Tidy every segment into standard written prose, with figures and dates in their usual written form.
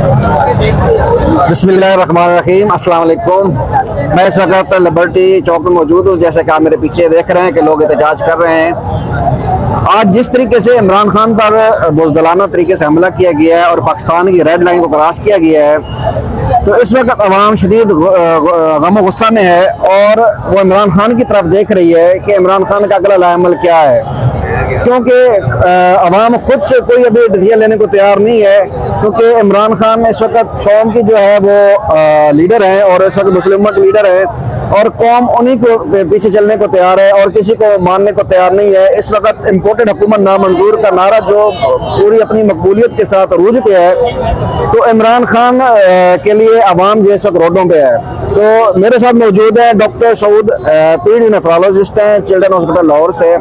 बिस्मिल्लाहिर्रहमानिर्रहीम, अस्सलाम वालेकुम। मैं इस वक्त लिबर्टी चौक में मौजूद हूँ। जैसे कि आप मेरे पीछे देख रहे हैं कि लोग एहतजाज कर रहे हैं। आज जिस तरीके से इमरान खान पर बुज़दिलाना तरीके से हमला किया गया है और पाकिस्तान की रेड लाइन को क्रॉस किया गया है, तो इस वक्त अवाम शदीद गम और गुस्सा में है और वो इमरान खान की तरफ देख रही है कि इमरान खान का अगला लाएमल क्या है, क्योंकि अवाम खुद से कोई अभी डिसीजन लेने को तैयार नहीं है। क्योंकि इमरान खान इस वक्त कौम की जो है वो लीडर हैं और इस वक्त मुस्लिम उम्मत लीडर है और कौम उन्हीं को पीछे चलने को तैयार है और किसी को मानने को तैयार नहीं है। इस वक्त इम्पोर्टेड हुकूमत नामंजूर का नारा जो पूरी अपनी मकबूलियत के साथ अरूज पे है, तो इमरान खान के लिए अवाम जो इस वक्त रोडों पे है। तो मेरे साथ मौजूद है डॉक्टर सऊद, पीडी नेफ्रोलॉजिस्ट हैं, चिल्ड्रन हॉस्पिटल लाहौर से।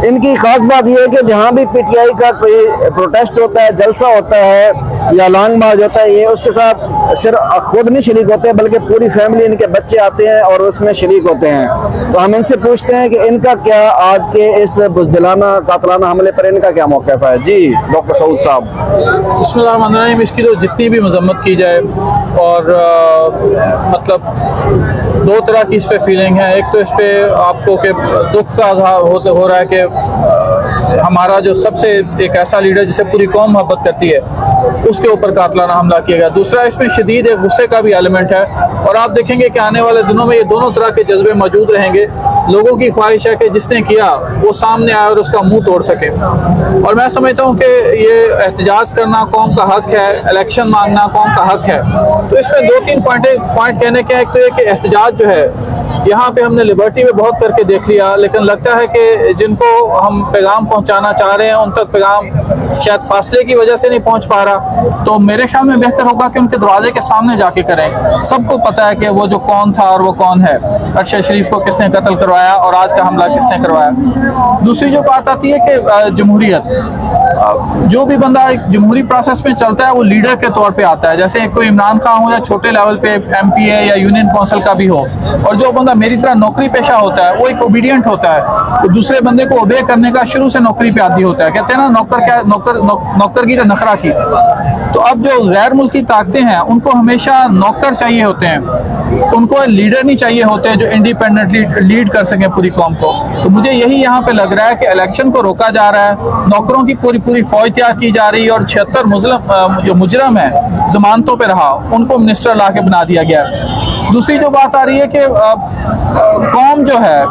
इनकी खास बात यह है कि जहाँ भी पीटीआई का कोई प्रोटेस्ट होता है, जलसा होता है या लॉन्ग मार्च होता है, ये उसके साथ सिर्फ खुद नहीं शरीक होते हैं बल्कि पूरी फैमिली, इनके बच्चे आते हैं और उसमें शरीक होते हैं। तो हम इनसे पूछते हैं कि इनका क्या आज के इस बुज़दिलाना कातलाना हमले पर इनका क्या मौक़िफ़ है। जी डॉक्टर सऊद साहब। बिस्मिल्लाहिर्रहमानिर्रहीम। इसकी तो जितनी भी मजम्मत की जाए और मतलब दो तरह की इस पे फीलिंग है। एक तो इस पे आपको कि दुख का हो रहा है कि हमारा जो सबसे एक ऐसा लीडर जिसे पूरी कौम मोहब्बत करती है उसके ऊपर कातलाना हमला किया गया। दूसरा इसमें शदीद एक गुस्से का भी एलिमेंट है और आप देखेंगे कि आने वाले दिनों में ये दोनों तरह के जज्बे मौजूद रहेंगे। लोगों की ख्वाहिश है कि जिसने किया वो सामने आए और उसका मुंह तोड़ सके। और मैं समझता हूँ कि ये एहतजाज करना कौम का हक है, इलेक्शन मांगना कौम का हक है। तो इसमें दो तीन पॉइंट कहने के। एक तो ये कि एहतजाज जो है यहाँ पे हमने लिबर्टी में बहुत करके देख लिया, लेकिन लगता है कि जिनको हम पैगाम पहुँचाना चाह रहे हैं उन तक पैगाम शायद फासले की वजह से नहीं पहुँच पा रहा। तो मेरे ख्याल में बेहतर होगा कि उनके दरवाजे के सामने जाके करें। सबको पता है कि वो जो कौन था और वो कौन है, अरशद शरीफ को किसने कत्ल करवाया और आज का हमला किसने करवाया। दूसरी जो बात आती है कि जमहूरियत, जो भी बंदा एक जमहूरी प्रोसेस में चलता है वो लीडर के तौर पे आता है। जैसे कोई इमरान खान हो या छोटे लेवल पे MPA या यूनियन काउंसिल का भी हो, और जो बंदा मेरी तरह नौकरी पेशा होता है वो एक ओबीडियंट होता है, वो दूसरे बंदे को ओबे करने का शुरू से नौकरी पे आदी होता है। कहते हैं ना नौकर की तो नखरा की। तो अब जो गैर मुल्की ताकतें हैं उनको हमेशा नौकर चाहिए होते हैं, उनको लीडर नहीं चाहिए होते हैं जो इंडिपेंडेंटली लीड कर सकें पूरी कौम को। तो मुझे यही यहाँ पे लग रहा है कि इलेक्शन को रोका जा रहा है, नौकरों की पूरी फौज तैयार की जा रही है और 76 जो मुजरम है जमानतों पे रहा उनको मिनिस्टर ला के बना दिया गया। दूसरी जो बात आ रही है कि कौम जो है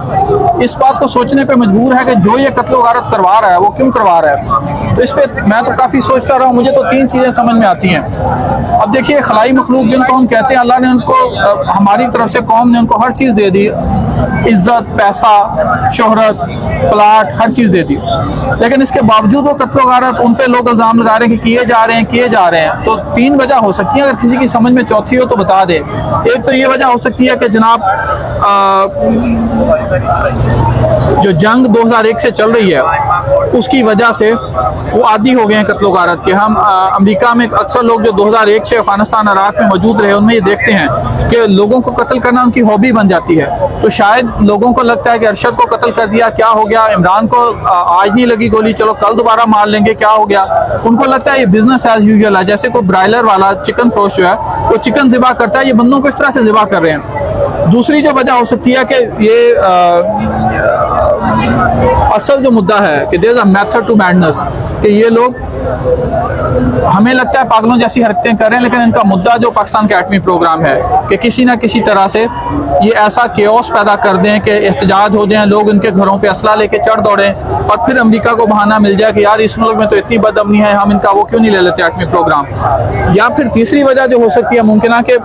इस बात को सोचने पे मजबूर है कि जो ये कत्ल गारत करवा रहा है वो क्यों करवा रहा है। तो इस पे मैं तो काफ़ी सोचता रहा हूँ। मुझे तो तीन चीज़ें समझ में आती हैं। अब देखिए, खलाई मखलूक जिनको हम कहते हैं, अल्लाह ने उनको हमारी तरफ से कौम ने उनको हर चीज़ दे दी, इज्जत, पैसा, शोहरत, प्लाट, हर चीज़ दे दी, लेकिन इसके बावजूद वो कत्ल गारत उन पे लोग इल्ज़ाम लगा रहे हैं कि किए जा रहे हैं। तो तीन वजह हो सकती है, अगर किसी की समझ में चौथी हो तो बता दे। एक तो ये वजह हो सकती है कि जनाब जो जंग 2001 से चल रही है उसकी वजह से वो आदी हो गए हैं कत्ल गारत के। हम अमेरिका में अक्सर लोग जो 2001 से अफगानिस्तान इराक में मौजूद रहे उनमें ये देखते हैं कि लोगों को कत्ल करना उनकी हॉबी बन जाती है। तो शायद लोगों को लगता है कि अरशद को कत्ल कर दिया, क्या हो गया, इमरान को आज नहीं लगी गोली, चलो कल दोबारा मार लेंगे, क्या हो गया। उनको लगता है ये बिजनेस एज यूजुअल है। जैसे कोई ब्रायलर वाला चिकन फरोश जो है वो चिकन ज़िबा करता है, ये बंदों को इस तरह से ज़िबा कर रहे हैं। दूसरी जो वजह हो सकती है कि ये असल जो मुद्दा है कि there is a method to madness, कि ये लोग हमें लगता है पागलों जैसी हरकतें कर रहे हैं, लेकिन इनका मुद्दा जो पाकिस्तान का एटमी प्रोग्राम है कि किसी ना किसी तरह से ये ऐसा केओस पैदा कर दें कि एहतजाज हो जाए, लोग इनके घरों पे असला लेके चढ़ दौड़ें और फिर अमेरिका को बहाना मिल जाए कि यार इस मुल्क में तो इतनी बदअमनी है, हम इनका वो क्यों नहीं ले लेते एटमी प्रोग्राम। या फिर तीसरी वजह जो हो सकती है मुमकिन है कि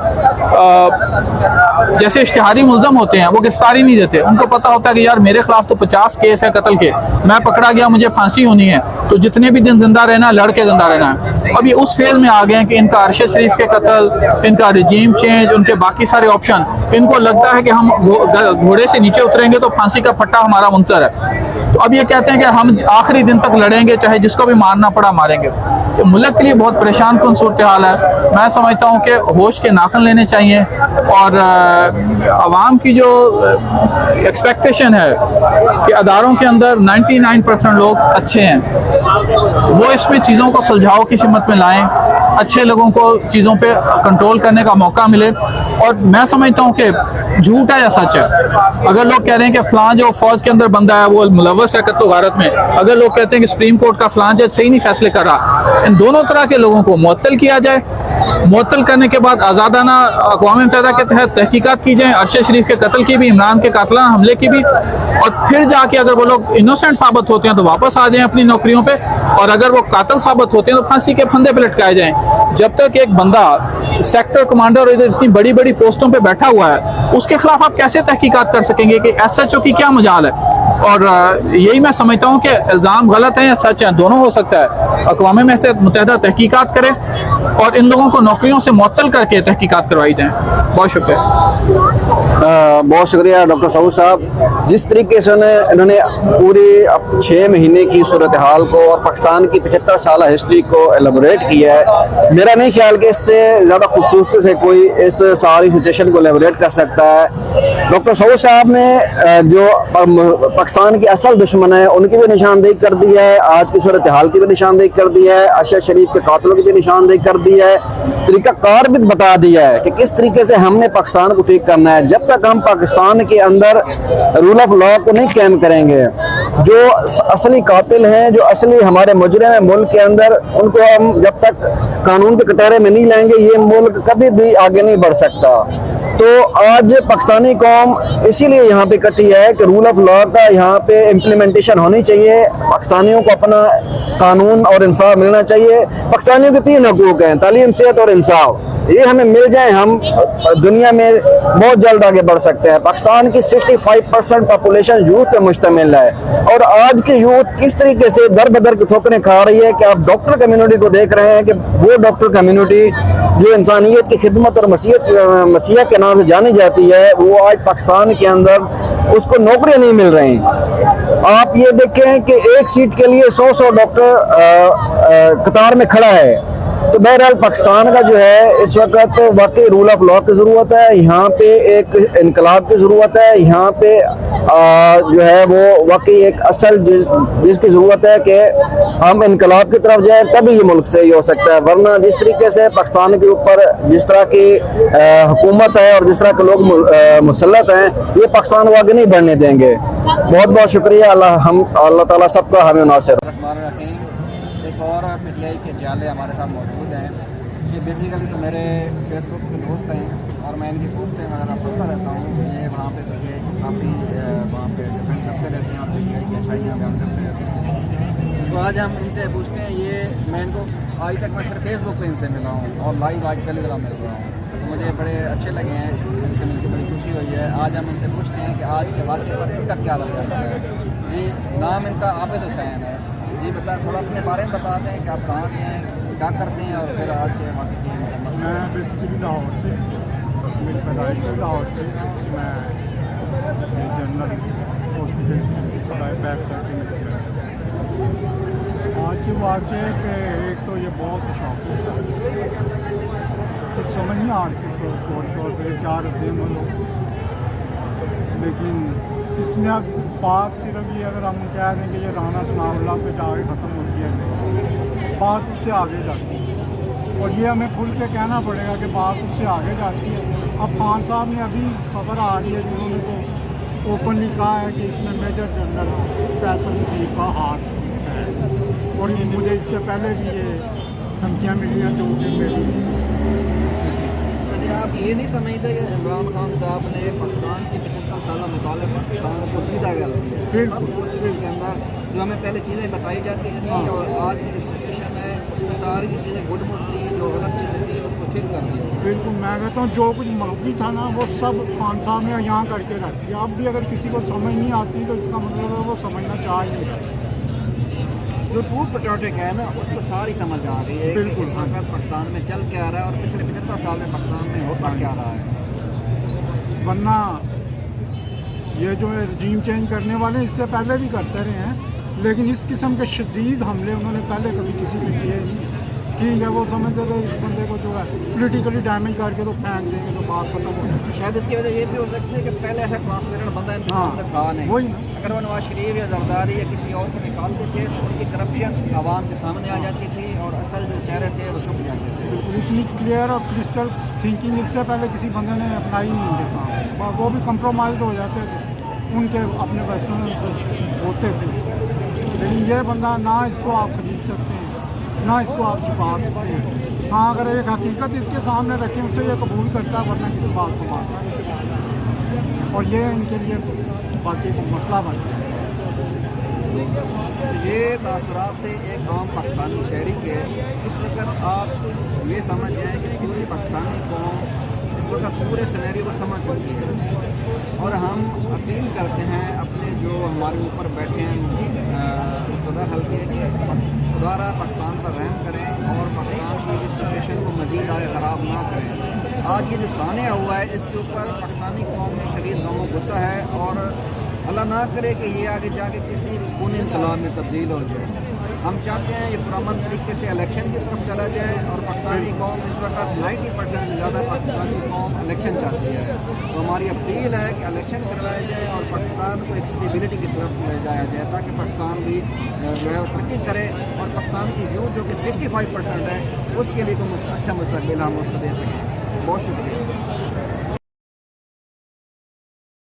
जैसे इश्तिहारी मुल्ज़म होते हैं वो गिरफ्तारी नहीं देते, उनको पता होता है कि यार मेरे खिलाफ तो 50 केस है कत्ल के, मैं पकड़ा गया मुझे फांसी होनी है, तो जितने भी दिन जिंदा रहना लड़ के जिंदा रहना है। अब ये उस फेज में आ गए हैं कि इनका अरशद शरीफ के कत्ल, इनका रिजीम चेंज, उनके बाकी सारे ऑप्शन, इनको लगता है कि हम घोड़े से नीचे उतरेंगे तो फांसी का फट्टा हमारा मुंतजर है। तो अब ये कहते हैं कि हम आखिरी दिन तक लड़ेंगे, चाहे जिसको भी मारना पड़ा मारेंगे। तो मुल्क के लिए बहुत परेशान कुन सूरत हाल है। मैं समझता हूँ कि होश के नाखन लेने चाहिए और आवाम की जो एक्सपेक्टेशन है कि अदारों के अंदर 99% लोग अच्छे हैं, वो इसमें चीज़ों को सुलझाव की सिमत में लाएं। अच्छे लोगों को चीज़ों पे कंट्रोल करने का मौका मिले। और मैं समझता हूँ कि झूठ है या सच है। अगर लोग कह रहे हैं कि फ़लाँ जो फ़ौज के अंदर बंदा है वो मुलव्वस है कत्ल गारत में, अगर लोग कहते हैं कि सुप्रीम कोर्ट का फ़लाँ जज सही नहीं फैसले कर रहा, इन दोनों तरह के लोगों को मुअत्तल किया जाए। मुअत्तल करने के बाद आज़ादाना अक़वाम मुत्तहिदा के तहत तहकीकात की जाए, अरशद शरीफ के कत्ल की भी, इमरान के कातलाना हमले की भी, और फिर जाके अगर वो लोग इनोसेंट साबित होते हैं तो वापस आ जाएं अपनी नौकरियों पे, और अगर वो कातिल साबित होते हैं तो फांसी के फंदे पे लटकाए जाएं। जब तक एक बंदा सेक्टर कमांडर और इतनी बड़ी बड़ी पोस्टों पे बैठा हुआ है, उसके खिलाफ आप कैसे तहकीकात कर सकेंगे कि SHO की क्या मजाल है। और यही मैं समझता हूँ कि इल्ज़ाम गलत है या सच है, दोनों हो सकता है। अक़वाम मुत्तहिदा तहकीकात करे और इन लोगों को नौकरियों से मुअत्तल करके तहकीकात करवाई जाए। बहुत शुक्रिया। बहुत शुक्रिया डॉक्टर सऊद साहब। जिस तरीके से इन्होंने पूरी 6 महीने की सूरत हाल को और पाकिस्तान की 75 साल हिस्ट्री को एलेबोरेट किया है, मेरा नहीं ख्याल कि इससे ज़्यादा खूबसूरती से कोई इस सारी सिचुएशन को एलेबोरेट कर सकता है। डॉक्टर सऊद साहब ने जो पाकिस्तान के असल दुश्मन है उनकी भी निशानदेही कर दी है, आज की सूरत हाल की भी निशानदेही कर दी है, अरशद शरीफ के कातलों की भी निशानदेही कर दी है, तरीक़ाकार भी बता दिया है कि किस तरीके से हमने पाकिस्तान को ठीक करना है। जब तक हम पाकिस्तान के अंदर रूल ऑफ लॉ को नहीं कायम करेंगे, जो असली कातिल हैं, जो असली हमारे मुजरिम हैं मुल्क के अंदर, उनको हम जब तक कानून के कटोरे में नहीं लाएंगे, ये मुल्क कभी भी आगे नहीं बढ़ सकता। तो आज पाकिस्तानी कौम इसीलिए यहाँ पे इकट्ठी है कि रूल ऑफ लॉ का यहाँ पे इम्प्लीमेंटेशन होनी चाहिए, पाकिस्तानियों को अपना कानून और इंसाफ मिलना चाहिए। पाकिस्तानियों के 3 हकूक़ हैं, तालीम, सेहत और इंसाफ। ये हमें मिल जाए, हम दुनिया में बहुत जल्द आगे बढ़ सकते हैं। पाकिस्तान की 65% पॉपुलेशन यूथ पे मुश्तमिल है, और आज की यूथ किस तरीके से दर बदर की ठोकरें खा रही है कि आप डॉक्टर कम्युनिटी को देख रहे हैं कि वो डॉक्टर कम्युनिटी जो इंसानियत की खिदमत और मसीहा के नाम से जानी जाती है, वो आज पाकिस्तान के अंदर उसको नौकरियां नहीं मिल रही। आप ये देखें कि एक सीट के लिए 100 डॉक्टर कतार में खड़ा है। तो बहरहाल पाकिस्तान का जो है इस वक्त वाकई रूल ऑफ लॉ की ज़रूरत है, यहाँ पे एक इनकलाब की ज़रूरत है, यहाँ पे जो है वो वाकई एक असल जिसकी ज़रूरत है कि हम इनकलाब की तरफ जाए, तभी ये मुल्क सही हो सकता है। वरना जिस तरीके से पाकिस्तान के ऊपर जिस तरह की हुकूमत है और जिस तरह के लोग मुसल्लत हैं, ये पाकिस्तान को आगे नहीं बढ़ने देंगे। बहुत बहुत शुक्रिया। अल्लाह ताला सबका हमें नासिर। एक और PTI के जाले हमारे साथ मौजूद हैं। ये बेसिकली तो मेरे फेसबुक के दोस्त हैं और मैं इनकी पोस्टें वगैरह पढ़ता रहता हूँ। ये वहाँ पे PTI को काफ़ी वहाँ पे डिपेंड करते रहते हैं और PTI की अच्छाइयाँ बयान करते रहते हैं। तो आज हम इनसे पूछते हैं, ये मैं इनको आज तक मैं सिर्फ फेसबुक पे इनसे मिला हूँ और लाइव आज पहली दफ़ा मिल रहा हूँ, तो मुझे बड़े अच्छे लगे हैं, इनसे मिलकर बड़ी खुशी हुई है। आज हम इनसे पूछते हैं कि आज के वाक़े पर इनका क्या रवैया है। जी, नाम इनका आबिद हुसैन है। जी बता, थोड़ा अपने बारे में बता दें कि आप कहाँ से हैं, क्या करते हैं, और फिर आज के वाक़े की। मैं बेसिकली लाहौर से, मेरी पैदाइश भी लाहौर से। मैं जनरल हॉस्पिटल बैक साइड। आज के वाक़े पे एक तो ये बहुत ही शौक कुछ समझ नहीं आ रही तौर पर क्या रद्द, लेकिन इसमें अब बात सिर्फ ये, अगर हम कह दें कि ये राना सनाउल्लाह पे जाके ख़त्म होती है, बात उससे आगे जाती है, और ये हमें खुल के कहना पड़ेगा कि बात उससे आगे जाती है। अब खान साहब ने अभी खबर आ रही है, जिन्होंने तो ओपनली कहा है कि इसमें मेजर जनरल फैसल नसीब का हाथ है, और मुझे इससे पहले भी ये धमकियाँ मिली हैं, जो कि मेरी। आप ये नहीं समझते कि इमरान खान साहब ने पाकिस्तान की 75 साल मुताले पाकिस्तान को सीधा कर दिया है? सब कुछ उसके अंदर जो हमें पहले चीज़ें बताई जाती थी और आज की जो सिचुएशन है उसमें सारी जो चीज़ें गुडमुट थी, जो गलत चीज़ें थी, उसको ठीक कर दिया। बिल्कुल, मैं कहता हूँ जो कुछ मनफी था ना, वो सब खान साहब ने यहाँ करके रख दिया। अब भी अगर किसी को समझ नहीं आती तो इसका मतलब है वो समझना चाह ही नहीं रहा। जो टूट पटोटे का है ना, उसको सारी समझ आ रही है कि इस वक्त पाकिस्तान में चल क्या रहा है और पिछले 75 साल में पाकिस्तान में होता क्या रहा है। वरना ये जो है रजीम चेंज करने वाले इससे पहले भी करते रहे हैं, लेकिन इस किस्म के शदीद हमले उन्होंने पहले कभी किसी पे किए नहीं। ठीक है, वो समझते थे इस बंदे को जो है पोलिटिकली डैमेज करके तो फेंक देंगे तो बात खत्म हो सकती शायद इसकी वजह ये भी हो सकती है कि पहले ऐसा ट्रांसपेरेंट बंदा इनके हाँ, सामने था नहीं। वही ना। अगर वो नवाज शरीफ या जरदारी या किसी और को निकालते थे तो उनकी करप्शन आवाम के सामने आ जाती थी और असल जो चेहरे थे वो छुप जाते थे। बिल्कुल इतनी क्लियर और क्रिस्टल थिंकिंग इससे पहले किसी बंदे ने अपनाई नहीं उनके सामने, वो भी कंप्रोमाइज हो जाते थे, उनके अपने वेस्टर्न इंटरेस्ट होते थे। लेकिन ये बंदा ना इसको आप खरीद सकते हैं ना इसको आप छुपा सकते हैं। हाँ, अगर एक हकीकत इसके सामने रखें उसे ये कबूल करता है, वरना किसी बात को मानता नहीं, और ये इनके लिए बाकी को मसला बन गया। ये तासरात थे एक आम पाकिस्तानी शहरी के। इस वक्त आप ये समझ जाएँ कि पूरी पाकिस्तानी कौम इस वक्त पूरे सिनेरियो को समझ चुकी है और हम अपील करते हैं अपने जो हमारे ऊपर बैठे हैं मुक़्तदर हल्के के, खुदारा पाकिस्तान पर रहम करें और पाकिस्तान की इस सिचुएशन को मज़ीद आगे ख़राब ना करें। आज ये जो सानिया हुआ है इसके ऊपर पाकिस्तानी कौम में शदीद गम और गुस्सा है और अल्लाह ना करे कि ये आगे जाके किसी खूनी इनकलाब में तब्दील हो जाए। हम चाहते हैं ये पुरअमन तरीके से इलेक्शन की तरफ चला जाए और पाकिस्तानी कौम इस वक्त 90% से ज़्यादा पाकिस्तानी कौम इलेक्शन चाहती है। तो हमारी अपील है कि इलेक्शन करवाया जाए और पाकिस्तान को एक स्टेबिलिटी की तरफ ले जाया जाए ताकि पाकिस्तान भी जो है तरक्की करे और पाकिस्तान की यूथ जो कि 65% है उसके लिए कोई अच्छा मुस्तकबिल हम उसको दे सकें। बहुत शुक्रिया।